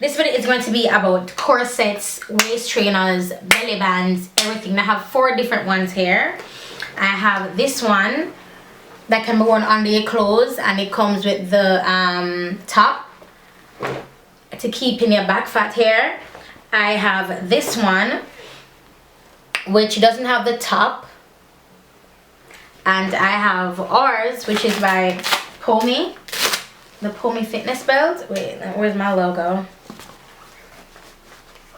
This video is going to be about corsets, waist trainers, belly bands, everything. I have 4 different ones here. I have this one that can be worn under your clothes, and it comes with the top to keep in your back fat hair. I have this one which doesn't have the top, and I have ours, which is by Pomi, the Pomi fitness belt. Wait, where's my logo?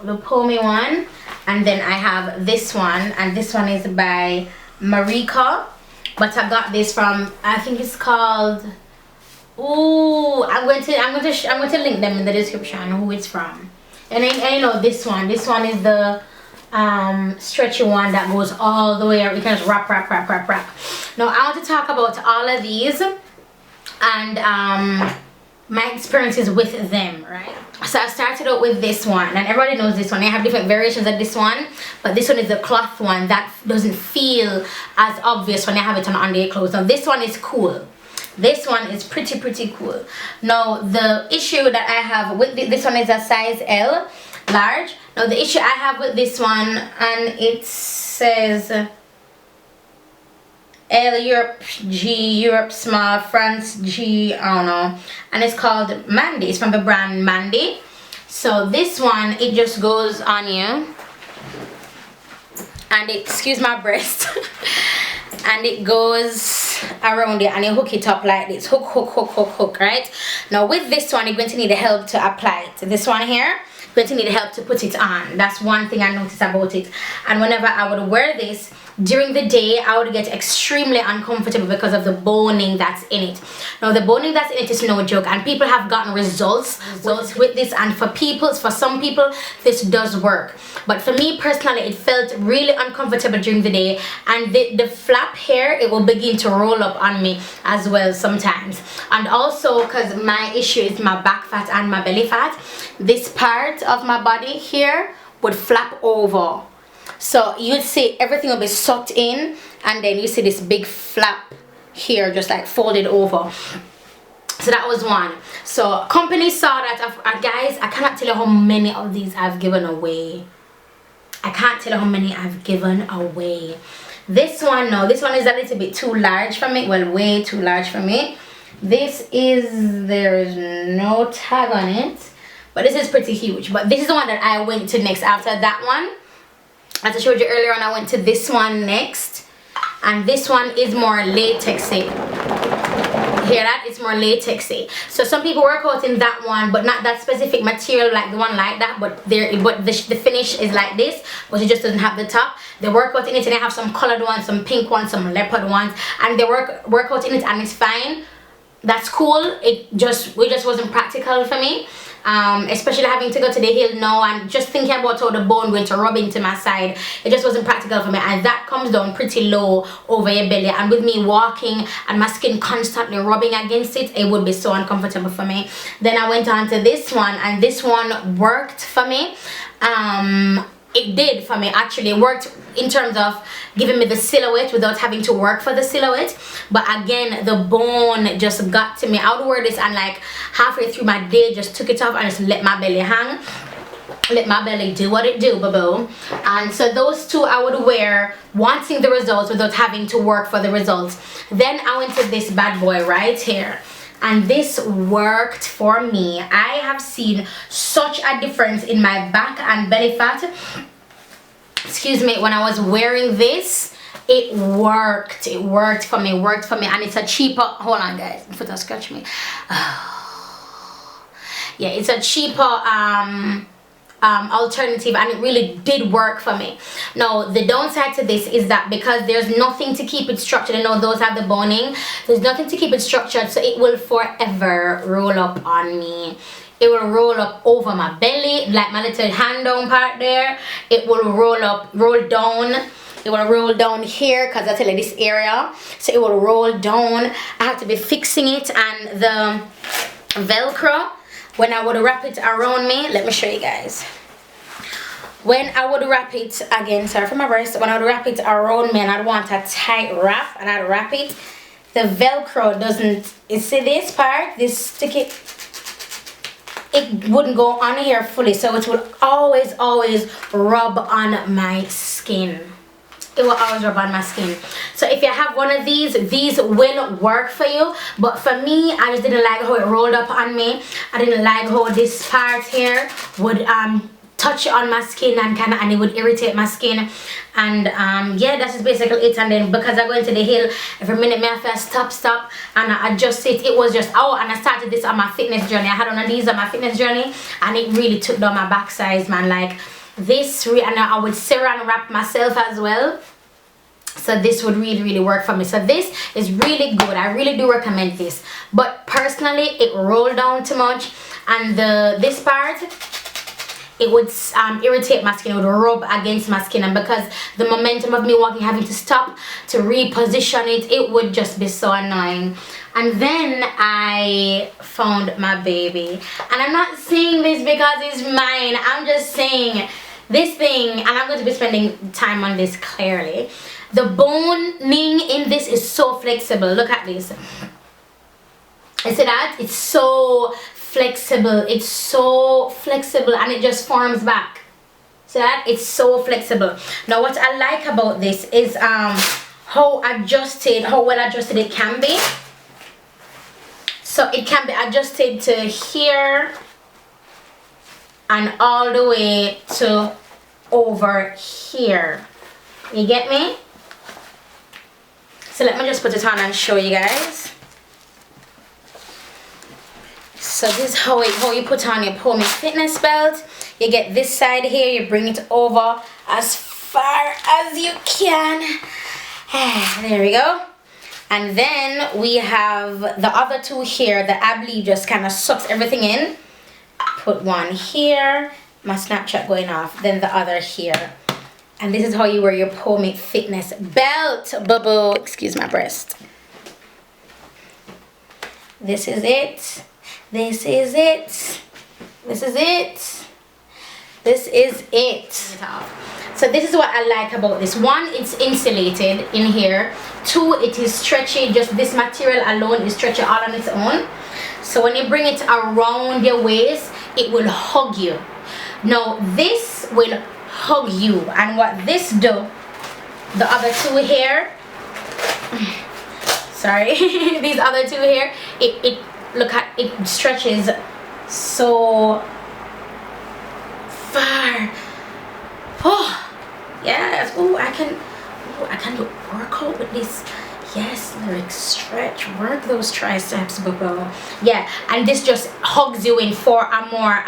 The Pomi one. And then I have this one, and this one is by Marika, but I got this from, I think it's called, I'm going to link them in the description who it's from. And I know this one is the stretchy one that goes all the way around. You can just wrap. Now I want to talk about all of these and my experiences with them, right? So I started out with this one, and everybody knows this one. I have different variations of this one, but this one is the cloth one that doesn't feel as obvious when I have it on under your clothes. Now this one is cool. This one is pretty cool. Now the issue that I have with this one is a size L, large. Now the issue I have with this one, and it says L Europe G, Europe small, France G, I don't know, and it's called Mandy. It's from the brand Mandy. So this one, it just goes on you, and it, excuse my breast, and it goes around it, and you hook it up like this. Hook, right? Now with this one, you're going to need help to apply it. This one here, you're going to need help to put it on. That's one thing I noticed about it. And whenever I would wear this during the day, I would get extremely uncomfortable because of the boning that's in it. Now the boning that's in it is no joke, and people have gotten results with this, and for some people this does work, but for me personally it felt really uncomfortable during the day, and the flap hair, it will begin to roll up on me as well sometimes. And also because my issue is my back fat and my belly fat, this part of my body here would flap over. So you'd see everything will be sucked in, and then you see this big flap here just like folded over. So that was one. So company saw that. Guys, I cannot tell you how many of these I've given away. I can't tell you how many I've given away. This one, no, this one is a little bit too large for me. Well, way too large for me. This is, there's no tag on it, but this is pretty huge. But this is the one that I went to next after that one. As I showed you earlier on, I went to this one next, and this one is more latexy. Hear that? It's more latexy. So some people work out in that one, but not that specific material like the one like that, but the finish is like this, but it just doesn't have the top. They work out in it, and they have some colored ones, some pink ones, some leopard ones, and they work out in it, and it's fine. That's cool. It just wasn't practical for me. Especially having to go to the hill now and just thinking about how the bone going to rub into my side, it just wasn't practical for me, and that comes down pretty low over your belly, and with me walking and my skin constantly rubbing against it, it would be so uncomfortable for me. Then I went on to this one, and this one worked for me. It did for me, actually. It worked in terms of giving me the silhouette without having to work for the silhouette, but again the bone just got to me. I would wear this, and like halfway through my day just took it off and just let my belly hang, let my belly do what it do, boo. And so those two I would wear wanting the results without having to work for the results. Then I went to this bad boy right here, and this worked for me. I have seen such a difference in my back and belly fat, excuse me, when I was wearing this. It worked for me, and it's a cheaper, hold on guys, my foot has scratched me. Yeah, it's a cheaper alternative, and it really did work for me. Now the downside to this is that because there's nothing to keep it structured, you know, those have the boning, there's nothing to keep it structured, so it will forever roll up on me. It will roll up over my belly, like my little hand down part there. It will roll down. It will roll down here, because I tell you this area, so it will roll down. I have to be fixing it, and the Velcro, when I would wrap it around me, let me show you guys. When I would wrap it, again, sorry for my breast, when I would wrap it around me and I'd want a tight wrap, and I'd wrap it, the Velcro doesn't, you see this part, this sticky, it wouldn't go on here fully, so it will always rub on my skin. It will always rub on my skin. So if you have one of these will work for you, but for me, I just didn't like how it rolled up on me. I didn't like how this part here would touch on my skin and it would irritate my skin. And yeah, that's just basically it. And then because I go into the hill, every minute me I have to stop and I adjust it. It was just, oh, and I started this on my fitness journey. I had one of these on my fitness journey, and it really took down my back size, man. Like this, and I would saran wrap myself as well. So this would really work for me. So this is really good. I really do recommend this. But personally, it rolled down too much, and this part, it would irritate my skin. It would rub against my skin, and because the momentum of me walking, having to stop to reposition it, it would just be so annoying. And then I found my baby, and I'm not saying this because it's mine. I'm just saying this thing, and I'm going to be spending time on this clearly. The boning in this is so flexible. Look at this. You see that? It's so flexible. It's so flexible, and it just forms back. See that? It's so flexible. Now what I like about this is how well adjusted it can be. So it can be adjusted to here and all the way to over here. You get me? So let me just put it on and show you guys. So this is how you put on your Pull Me fitness belt. You get this side here, you bring it over as far as you can. There we go. And then we have the other two here. The ab lead just kind of sucks everything in. Put one here, my Snapchat going off, then the other here. And this is how you wear your Pull Me fitness belt. Boo-boo, excuse my breast. This is it. This is it. This is it. This is it. So this is what I like about this. One, it's insulated in here. Two, it is stretchy. Just this material alone is stretchy all on its own. So when you bring it around your waist, it will hug you. Now this will hug you, and what this do, the other two here, sorry, these other two here, it look at it stretches so far. Oh yes. Oh, I can do workout with this. Yes, lyric, stretch, work those triceps, boo-boo. Yeah, and this just hugs you in for a more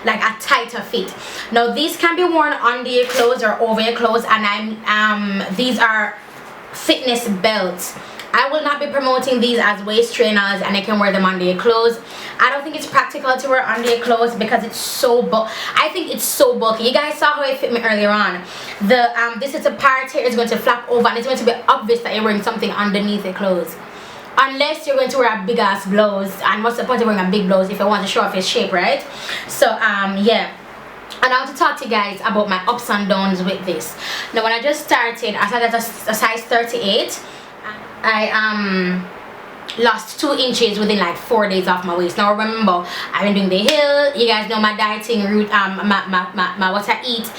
like a tighter fit. Now these can be worn under your clothes or over your clothes, and these are fitness belts. I will not be promoting these as waist trainers, and you can wear them under your clothes. I don't think it's practical to wear under your clothes because it's so I think it's so bulky. You guys saw how it fit me earlier on. This is a part here is going to flap over, and it's going to be obvious that you're wearing something underneath your clothes. Unless you're going to wear a big ass blouse, and what's the point of wearing a big blouse if you want to show off your shape, right? So yeah. And I want to talk to you guys about my ups and downs with this. Now when I just started, I started at a size 38. I lost 2 inches within like 4 days off my waist. Now remember, I've been doing the hill. You guys know my dieting route, my what I eat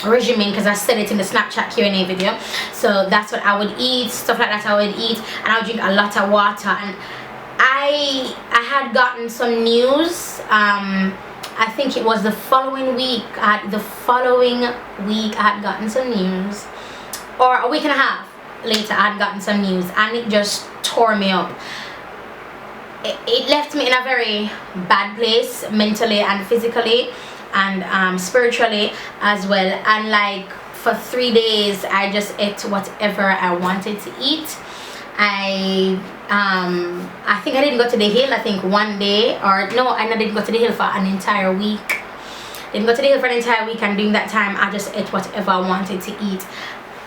regimen, because I said it in the Snapchat Q&A video. So that's what I would eat, stuff like that I would eat, and I would drink a lot of water. And I had gotten some news. I think it was the following week. I had gotten some news, or a week and a half later I had gotten some news, and it just tore me up. It left me in a very bad place, mentally and physically, and spiritually as well. And like for 3 days I just ate whatever I wanted to eat. I think I didn't go to the hill, I think one day, or no, I didn't go to the hill for an entire week. Didn't go to the hill for an entire week, and during that time I just ate whatever I wanted to eat.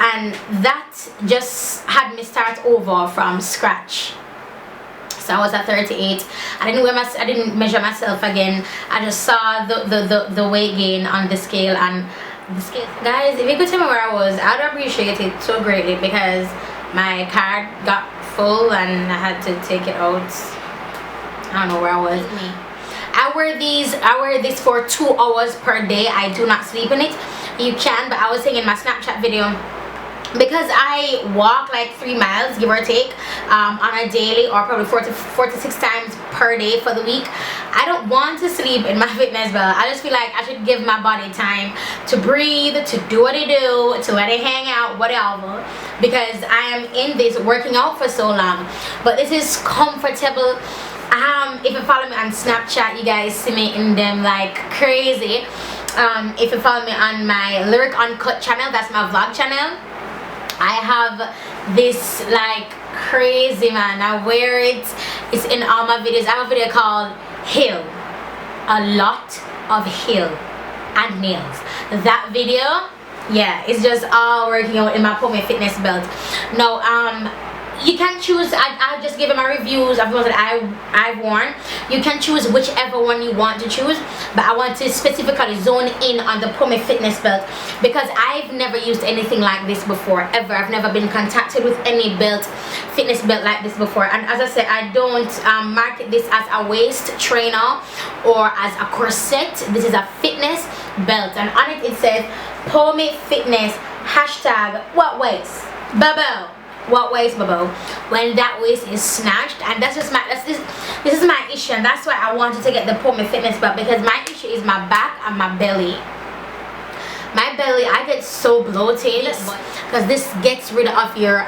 And that just had me start over from scratch. So I was at 38. I didn't measure myself again. I just saw the weight gain on the scale, and the scale. Guys, if you could tell me where I was, I'd appreciate it so greatly, because my card got full and I had to take it out. I don't know where I was. I wear this for 2 hours per day. I do not sleep in it. You can, but I was saying in my Snapchat video, because I walk like 3 miles give or take on a daily, or probably 4 to 6 times per day for the week, I don't want to sleep in my fitness belt. I just feel like I should give my body time to breathe, to do what it do, to let it hang out, whatever, because I am in this working out for so long. But this is comfortable. If you follow me on Snapchat, you guys see me in them like crazy. If you follow me on my Lyric Uncut channel, that's my vlog channel, I have this like crazy, man. I wear it. It's in all my videos. I have a video called Hill, a lot of hill and nails. That video, yeah, it's just all working out in my Pome fitness belt. No, you can choose. I'll just give you my reviews of the ones that I've worn. You can choose whichever one you want to choose, but I want to specifically zone in on the Pome fitness belt because I've never used anything like this before, ever. I've never been contacted with any fitness belt like this before. And as I said, I don't market this as a waist trainer or as a corset. This is a fitness belt, and on it says Pome fitness hashtag what waist bubble. What waist, bubble, when that waist is snatched. And that's just this is my issue, and that's why I wanted to get the Pome fitness belt, because my issue is my back and my belly. My belly, I get so bloated because this gets rid of your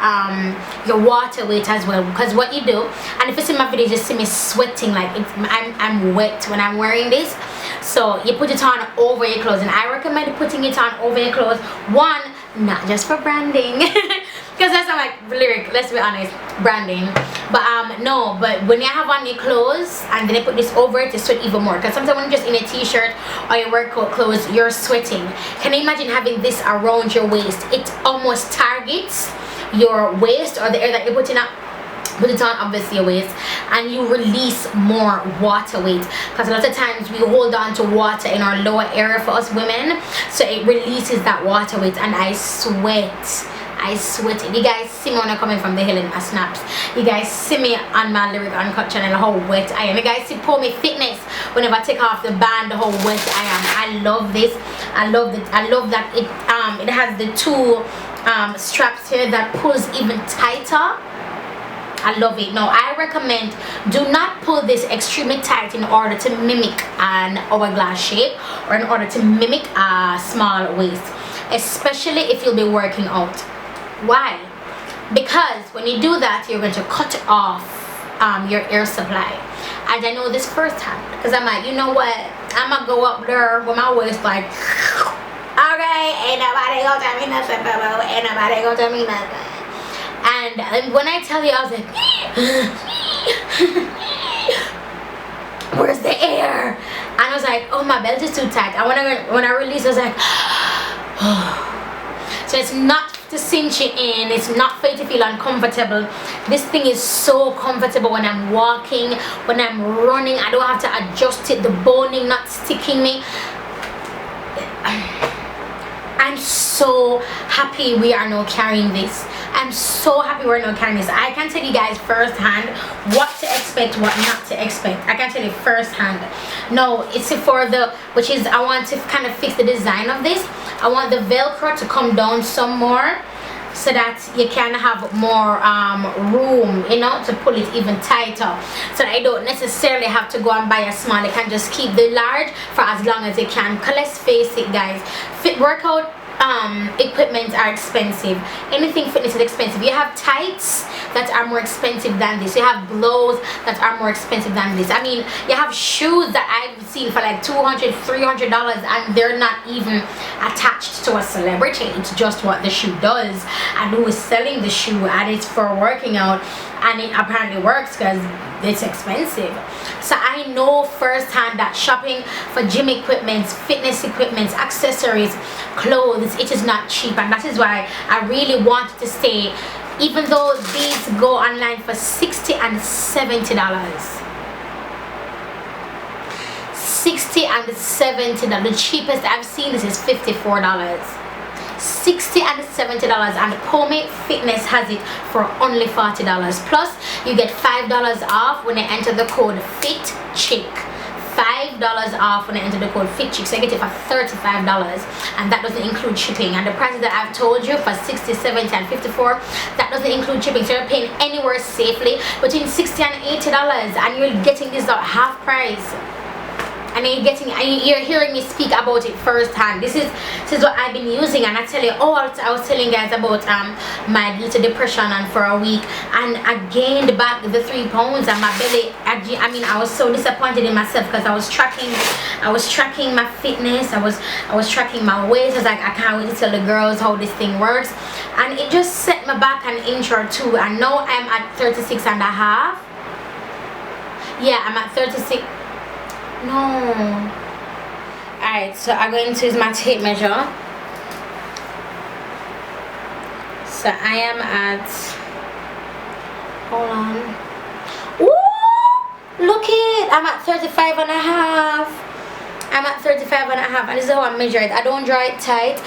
water weight as well. Because what you do, and if you see my video, you see me sweating like I'm wet when I'm wearing this. So you put it on over your clothes, and I recommend putting it on over your clothes. One, not just for branding, because that's not like Lyric, let's be honest, branding, but no, but when you have on your clothes and then you put this over it, you sweat even more. Because sometimes when you're just in a t-shirt or your workout clothes, you're sweating. Can you imagine having this around your waist? It almost targets your waist, or the air that you're putting up. Put it on obviously your waist, and you release more water weight, because a lot of times we hold on to water in our lower area for us women, so it releases that water weight. And I sweat. You guys see me when I come in from the hill in my snaps. You guys see me on my Lyric Uncut channel how wet I am. You guys see Pome fitness whenever I take off the band how wet I am. I love this. I love that it has the 2 straps here that pulls even tighter. I love it. Now I recommend, do not pull this extremely tight in order to mimic an hourglass shape or in order to mimic a small waist, especially if you'll be working out. Why? Because when you do that, you're going to cut off your air supply. And I know this firsthand, because I'm like, you know what, I'm gonna go up there with my waist like, okay, ain't nobody gonna tell me nothing, boo-boo, ain't nobody gonna tell me nothing. And when I tell you, I was like, where's the air? And I was like, oh, my belt is too tight. And when I released, I was like, oh. So it's not to cinch you in, it's not for you to feel uncomfortable. This thing is so comfortable when I'm walking, when I'm running. I don't have to adjust it, the boning not sticking me. I'm so happy we are now carrying this. I'm so happy we're now carrying this. I can tell you guys firsthand what to expect, what not to expect. I can tell you firsthand. No, it's for the, which is, I want to kind of fix the design of this. I want the Velcro to come down some more, so that you can have more room, you know, to pull it even tighter, so that I don't necessarily have to go and buy a small. I can just keep the large for as long as I can. Because let's face it, guys, workout equipment are expensive. Anything fitness is expensive. You have tights that are more expensive than this. You have blows that are more expensive than this. I mean, you have shoes that I've seen for like $200, $300, and they're not even attached to a celebrity. It's just what the shoe does and who is selling the shoe, and it's for working out, and it apparently works because it's expensive. So I know firsthand that shopping for gym equipment, fitness equipment, accessories, clothes, it is not cheap. And that is why I really wanted to stay, even though these go online for $60 and $70. $60 and $70. The cheapest I've seen this is $54. $60 and $70, and Pome Fitness has it for only $40. Plus you get $5 off when you enter the code FITCHICK. $5 off when I enter the code FITCHICK, so I get it for $35, and that doesn't include shipping. And the prices that I've told you for 60, 70, and 54, that doesn't include shipping. So you're paying anywhere safely between $60 and $80, and you're getting this at half price. And you're hearing me speak about it firsthand. This is what I've been using, and I tell you, I was telling you guys about my little depression, and for a week, and I gained back the 3 pounds, and my belly, I mean, I was so disappointed in myself because I was tracking my fitness, I was tracking my weight. I was like, I can't wait to tell the girls how this thing works, and it just set me back an inch or two, and now I'm at 36 and a half. Yeah, I'm at 36. No. Alright, so I'm going to use my tape measure. So I am at, hold on. Ooh, look it, I'm at 35 and a half. I'm at 35 and a half, and this is how I measure it. I don't draw it tight.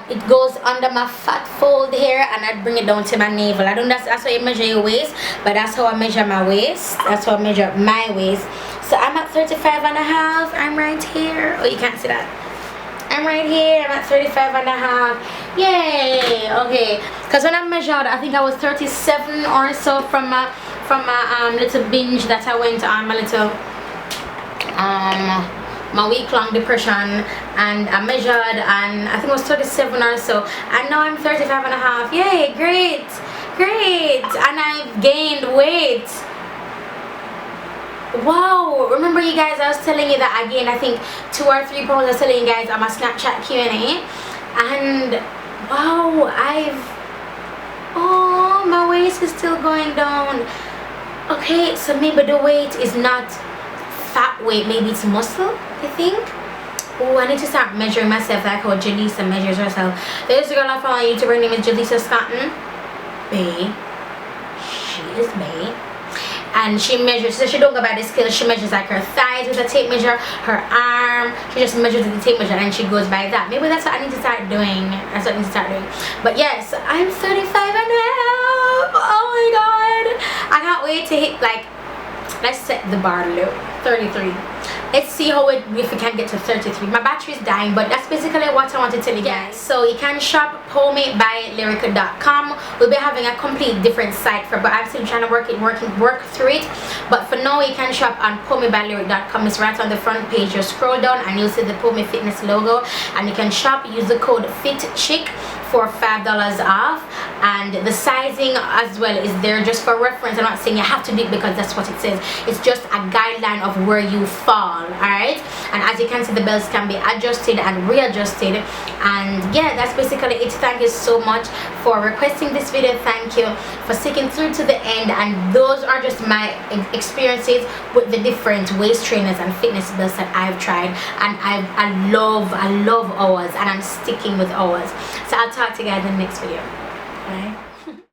It goes under my fat fold here, and I bring it down to my navel. I don't. That's how you measure your waist, but that's how I measure my waist. That's how I measure my waist. So I'm at 35 and a half. I'm right here. Oh, you can't see that. I'm right here. I'm at 35 and a half. Yay. Okay. Because when I measured, I think I was 37 or so from my little binge that I went on, my little my week-long depression, and I measured, and I think it was 37 or so, and now I'm 35 and a half. Yay, great, and I've gained weight. Wow, remember you guys, I was telling you that I gained, I think 2 or 3 pounds. I was telling you guys on my Snapchat Q&A, and wow, oh, my waist is still going down. Okay, so maybe the weight is not fat weight, maybe it's muscle, I think. Oh, I need to start measuring myself like how Jaleesa measures herself. There's a girl I follow on YouTube, her name is Jaleesa Scotton. Bae. She is bae. And she measures, so she don't go by the scale, she measures like her thighs with a tape measure, her arm, she just measures with the tape measure, and she goes by that. Maybe that's what I need to start doing. That's what I need to start doing. But yes, I'm 35 and a half. Oh my god. I can't wait to hit, like, let's set the bar low. 33. Let's see if we can get to 33. My battery is dying, but that's basically what I want to tell you guys. So you can shop pomebylyrica.com. We'll be having a complete different site but I'm still trying to work through it. But for now, you can shop on pomebylyrica.com. It's right on the front page. You scroll down and you'll see the Pome Fitness logo, and you can shop. Use the code FITCHICK for $5 off, and the sizing as well is there just for reference. I'm not saying you have to do it because that's what it says. It's just a guideline of where you fall. Alright, and as you can see, the belts can be adjusted and readjusted, and yeah, that's basically it. Thank you so much for requesting this video. Thank you for sticking through to the end, and those are just my experiences with the different waist trainers and fitness belts that I've tried, and I love ours, and I'm sticking with ours. So I'll talk to you guys in the next video. Bye.